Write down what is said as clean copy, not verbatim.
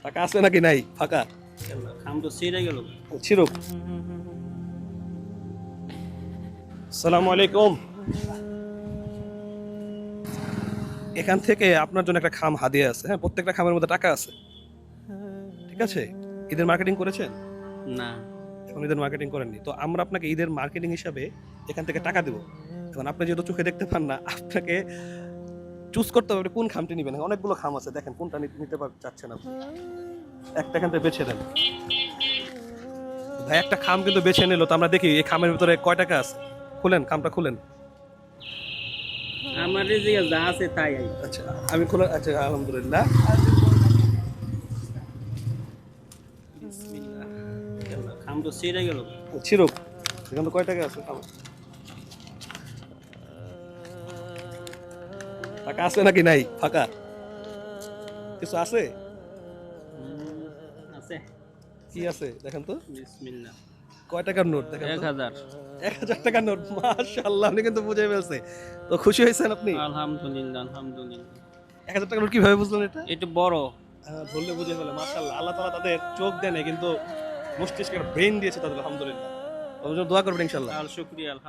টাকা আছে নাকি নাই ফাঁকা খাম তো ছিঁড়ে গেল। ছিরুক। আসসালামু আলাইকুম। এখান থেকে আপনার জন্য একটা খাম হাদিয়া আছে। হ্যাঁ, প্রত্যেকটা খামের মধ্যে টাকা আছে। ঠিক আছে? ঈদের মার্কেটিং করেছেন? না, এখন ঈদের মার্কেটিং করেননি, তো আমরা আপনাকে ঈদের মার্কেটিং হিসাবে এখান থেকে টাকা দেবো। এখন আপনি যেহেতু চোখে দেখতে পান না, আপনাকে চুজ করতে হবে আপনি কোন খামটি নেবেন। অনেকগুলো খাম আছে, দেখেন কোনটা নিতে চাচ্ছেন আপনি। একটা এখান থেকে বেছে দেন। ভাই একটা খাম কিন্তু বেছে নিল, তো আমরা দেখি এই খামের ভিতরে কয় টাকা আছে। খুলেন, খামটা খুলেন। আমার এই যে যা আছে তাই। আচ্ছা, আমি খুলে, আচ্ছা আলহামদুলিল্লাহ। বিসমিল্লাহ। খাম তো ছিঁড়ে গেল। ছিরুক। এখানে কয় টাকা আছে খাম? টাকা আছে নাকি নাই ফাঁকা কিছু আছে? আছে। কি আছে দেখেন তো। বিসমিল্লাহ। কয় টাকার নোট দেখেন তো। 1000। 1000 টাকার নোট, মাশাআল্লাহ, আপনি কিন্তু বুঝে ফেলছে। তো খুশি হয়েছেন আপনি? আলহামদুলিল্লাহ, আলহামদুলিল্লাহ। 1000 টাকার নোট কিভাবে বুঝলেন এটা? এটা বড়। ধরলে বুঝে ফেলে, মাশাআল্লাহ। আল্লাহ তাআলা তাদের চোখ দেন কিন্তু মস্তিষ্কের ব্রেন দিয়েছে তাদের, আলহামদুলিল্লাহ। ওদের জন্য দোয়া করবেন ইনশাআল্লাহ। শুকরিয়া।